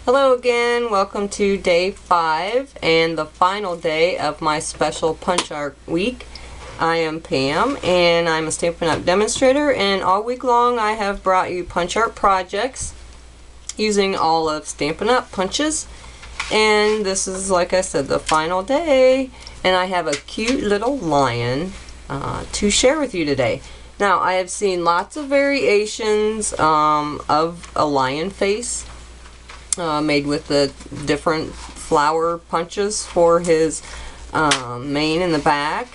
Hello again, welcome to day 5 and the final day of my special punch art week. I am Pam and I'm a Stampin' Up! Demonstrator, and all week long I have brought you punch art projects using all of Stampin' Up! Punches. And this is, like I said, the final day, and I have a cute little lion to share with you today. Now, I have seen lots of variations of a lion face made with the different flower punches for his mane in the back.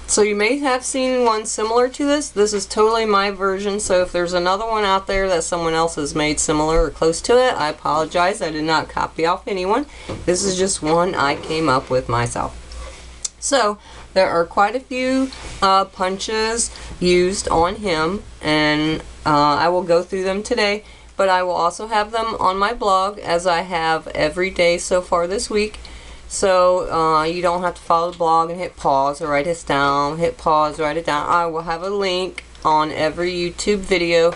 So you may have seen one similar to this. This is totally my version, so if there's another one out there that someone else has made similar or close to it, I apologize. I did not copy off anyone. This is just one I came up with myself. So there are quite a few punches used on him, and I will go through them today, but I will also have them on my blog, as I have every day so far this week. So you don't have to follow the blog and hit pause or write this down, hit pause, write it down. I will have a link on every YouTube video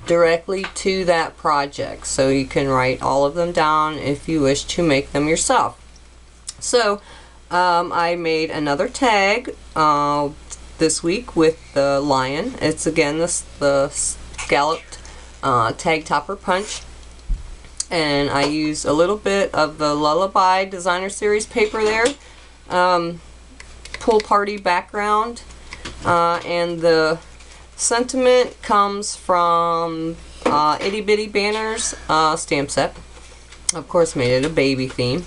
directly to that project, so you can write all of them down if you wish to make them yourself. So I made another tag this week with the lion. It's again the scalloped tag topper punch. And I used a little bit of the Lullaby Designer Series paper there, pool party background, and the sentiment comes from Itty Bitty Banners stamp set. Of course, made it a baby theme.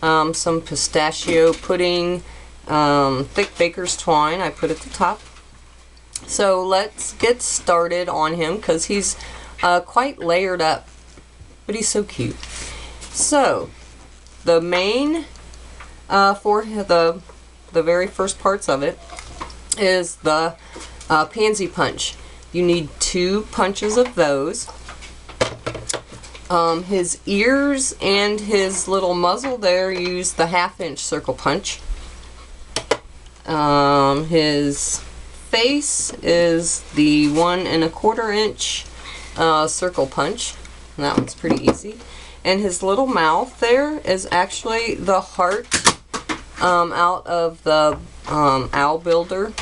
Some pistachio pudding, thick baker's twine I put at the top. So let's get started on him, because he's quite layered up. But he's so cute. So, the main for the very first parts of it is the pansy punch. You need 2 punches of those. His ears and his little muzzle there use the 1/2 inch circle punch. His face is the 1 1/4 inch circle punch. And that one's pretty easy. And his little mouth there is actually the heart out of the owl builder.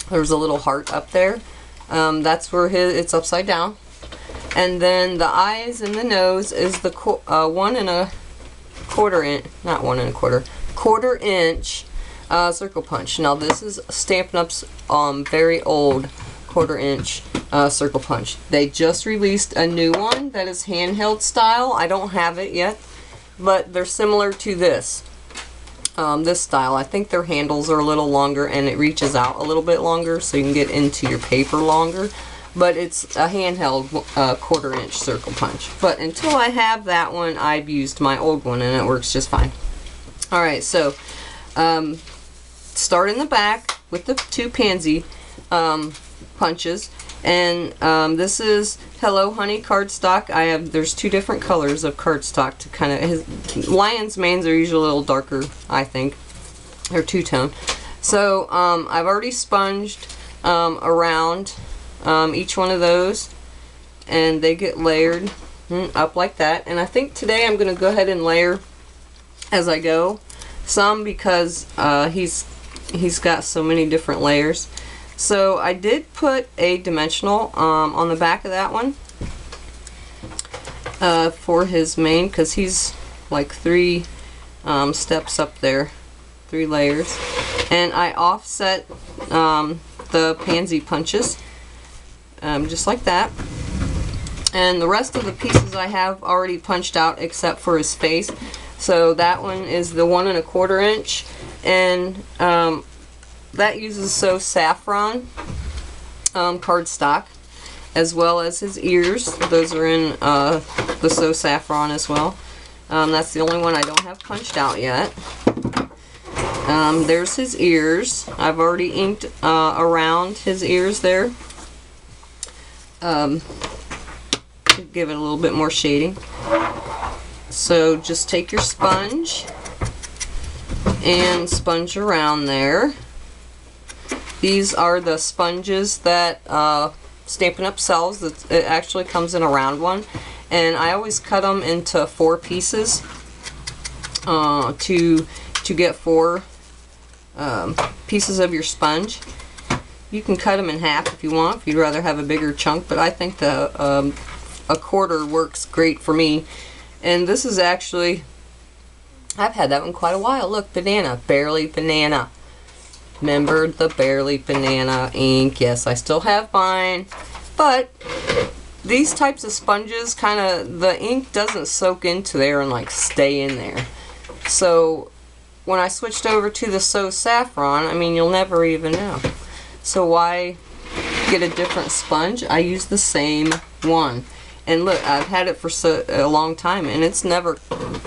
There's a little heart up there. That's where it's upside down. And then the eyes and the nose is the 1 1/4 inch, not 1 1/4, 1/4 inch circle punch. Now this is Stampin' Up's very old 1/4 inch circle punch. They just released a new one that is handheld style. I don't have it yet, but they're similar to this this style. I think their handles are a little longer and it reaches out a little bit longer, so you can get into your paper longer, but it's a handheld 1/4 inch circle punch. But until I have that one, I've used my old one and it works just fine. Alright, so start in the back with the 2 pansy punches. And this is Hello Honey cardstock. There's 2 different colors of cardstock to kind of, his lion's manes are usually a little darker, I think. They're 2-tone. So I've already sponged around each one of those, and they get layered up like that. And I think today I'm going to go ahead and layer as I go some, because he's got so many different layers. So I did put a dimensional on the back of that one for his mane, because he's like 3 steps up there, 3 layers. And I offset the pansy punches just like that. And the rest of the pieces I have already punched out except for his face. So that one is the 1 1/4 inch, and that uses So Saffron cardstock, as well as his ears. Those are in the So Saffron as well. That's the only one I don't have punched out yet. There's his ears. I've already inked around his ears there. To give it a little bit more shading. So just take your sponge and sponge around there. These are the sponges that Stampin' Up sells. It actually comes in a round one, and I always cut them into 4 pieces to get 4 pieces of your sponge. You can cut them in half if you want, if you'd rather have a bigger chunk, but I think the a quarter works great for me. And this is actually, I've had that one quite a while. Look, banana, Barely Banana. Remember the Barely Banana ink? Yes, I still have mine, but these types of sponges, kind of, the ink doesn't soak into there and like stay in there. So when I switched over to the So Saffron, I mean, you'll never even know. So why get a different sponge? I use the same one. And look, I've had it for a long time and it's never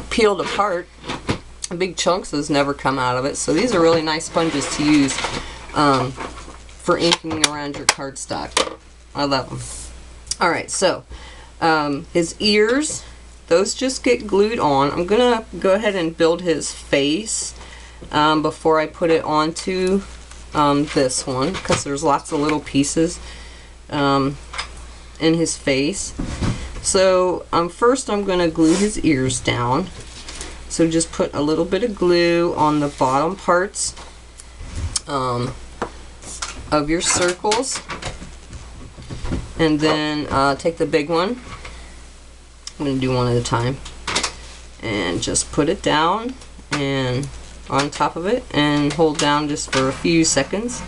peeled apart. Big chunks has never come out of it. So these are really nice sponges to use for inking around your cardstock. I love them. Alright, so his ears, those just get glued on. I'm gonna go ahead and build his face before I put it onto this one, because there's lots of little pieces in his face. So first I'm going to glue his ears down. So just put a little bit of glue on the bottom parts of your circles, and then take the big one. I'm going to do one at a time, and just put it down and on top of it and hold down just for a few seconds.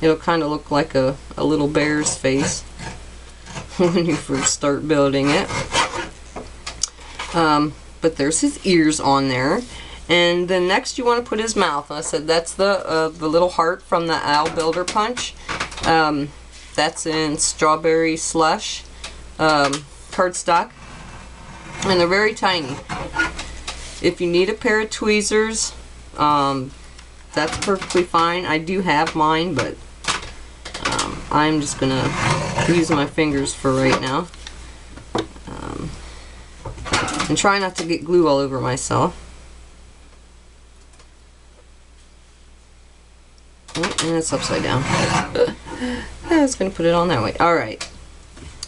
It'll kind of look like a little bear's face when you first start building it. But there's his ears on there. And then next you want to put his mouth. I said that's the little heart from the Owl Builder Punch. That's in Strawberry Slush cardstock. And they're very tiny. If you need a pair of tweezers, that's perfectly fine. I do have mine, but I'm just going to use my fingers for right now. And try not to get glue all over myself. Oh, and it's upside down. I was going to put it on that way. Alright.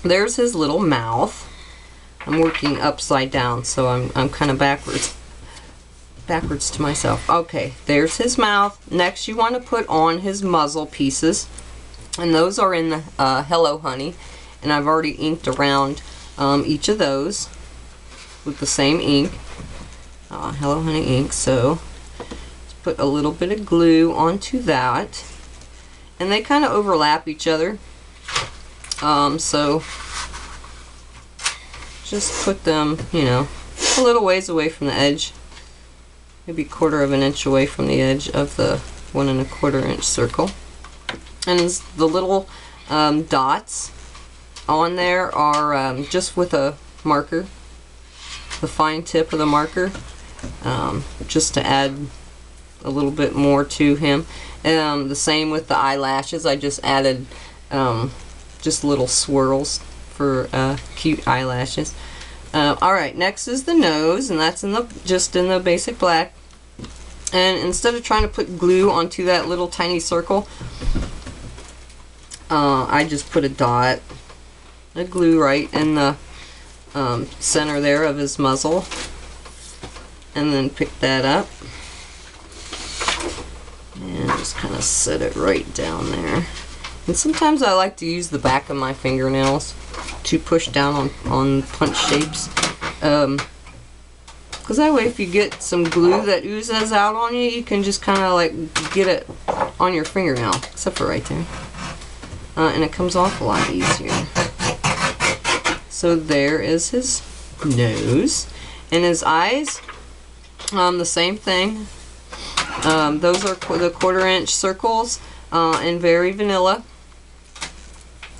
There's his little mouth. I'm working upside down, so I'm kind of backwards to myself. Okay, there's his mouth. Next you want to put on his muzzle pieces, and those are in the Hello Honey, and I've already inked around each of those with the same ink, Hello Honey ink. So just put a little bit of glue onto that, and they kind of overlap each other, so just put them, you know, a little ways away from the edge, maybe 1/4 of an inch away from the edge of the 1 1/4 inch circle. And the little dots on there are just with a marker, the fine tip of the marker, just to add a little bit more to him. The same with the eyelashes. I just added just little swirls for cute eyelashes. Alright, next is the nose, and that's just in the basic black. And instead of trying to put glue onto that little tiny circle, I just put a dot of glue right in the center there of his muzzle, and then pick that up and just kind of set it right down there. And sometimes I like to use the back of my fingernails to push down on punch shapes, because that way if you get some glue that oozes out on you, you can just kind of like get it on your fingernail, except for right there, and it comes off a lot easier. So there is his nose, and his eyes, the same thing. Those are the 1/4 inch circles in Very Vanilla,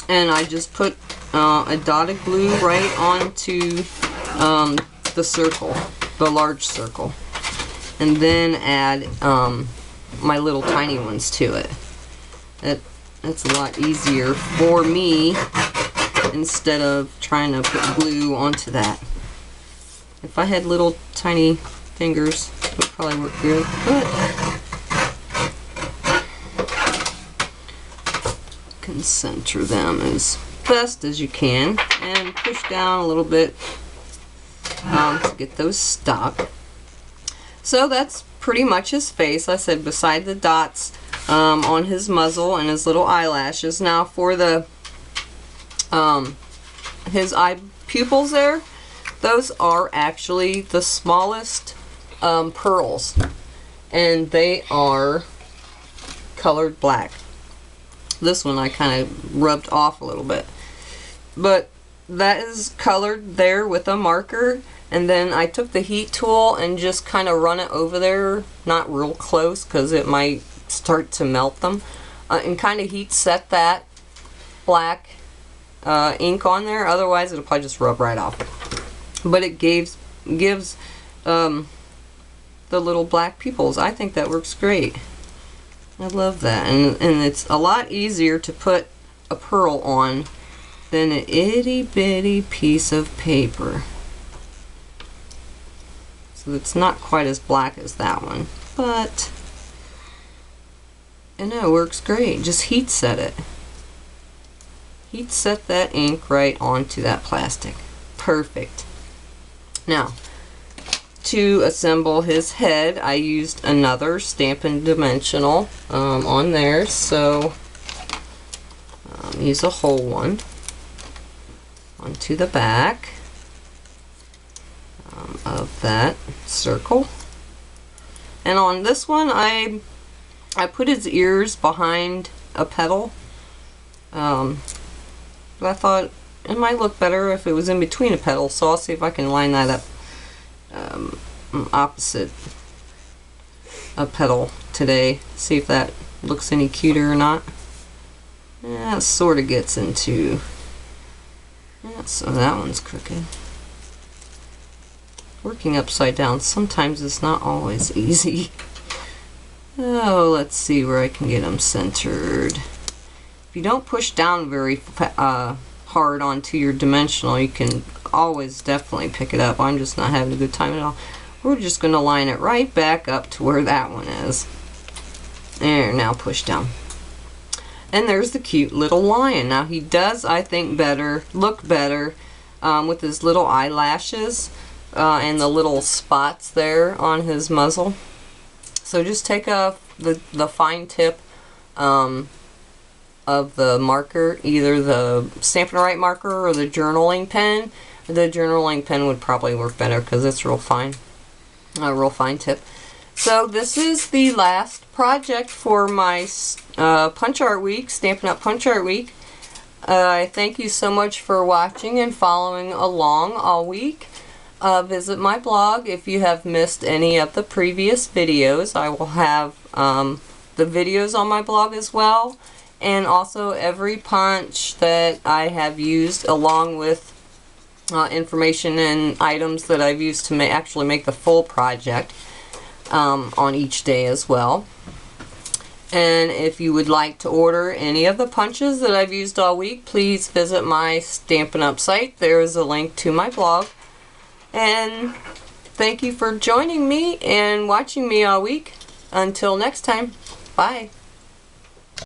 and I just put a dot of glue right onto the circle, the large circle, and then add my little tiny ones to it. That's a lot easier for me, instead of trying to put glue onto that. If I had little tiny fingers, it would probably work good, but can center them as best as you can and push down a little bit to get those stuck. So that's pretty much his face. I said beside the dots on his muzzle and his little eyelashes. Now for the his eye pupils there, those are actually the smallest pearls, and they are colored black. This one I kind of rubbed off a little bit, but that is colored there with a marker, and then I took the heat tool and just kind of run it over there, not real close because it might start to melt them, and kind of heat set that black ink on there. Otherwise it'll probably just rub right off. But it gives the little black pupils. I think that works great. I love that, and it's a lot easier to put a pearl on than an itty bitty piece of paper. So it's not quite as black as that one, but I know it works great. Just heat set it. Heat set that ink right onto that plastic. Perfect. Now, to assemble his head, I used another Stampin' Dimensional on there, so use a whole one onto the back of that circle. And on this one, I put his ears behind a petal. But I thought it might look better if it was in between a petal, so I'll see if I can line that up opposite a petal today. See if that looks any cuter or not. Yeah, it sort of gets into... Yeah, so that one's crooked. Working upside down sometimes is not always easy. Oh, let's see where I can get them centered. If you don't push down very hard onto your dimensional, you can always definitely pick it up. I'm just not having a good time at all. We're just going to line it right back up to where that one is. There, now push down. And there's the cute little lion. Now he does, I think, look better with his little eyelashes and the little spots there on his muzzle. So just take the fine tip of the marker, either the Stampin' Write marker or the journaling pen. The journaling pen would probably work better because it's real fine tip. So this is the last project for my Punch Art Week, Stampin' Up! Punch Art Week. I thank you so much for watching and following along all week. Visit my blog if you have missed any of the previous videos. I will have the videos on my blog as well, and also every punch that I have used, along with information and items that I've used to actually make the full project on each day as well. And if you would like to order any of the punches that I've used all week, please visit my Stampin' Up! Site. There is a link to my blog. And thank you for joining me and watching me all week. Until next time, bye.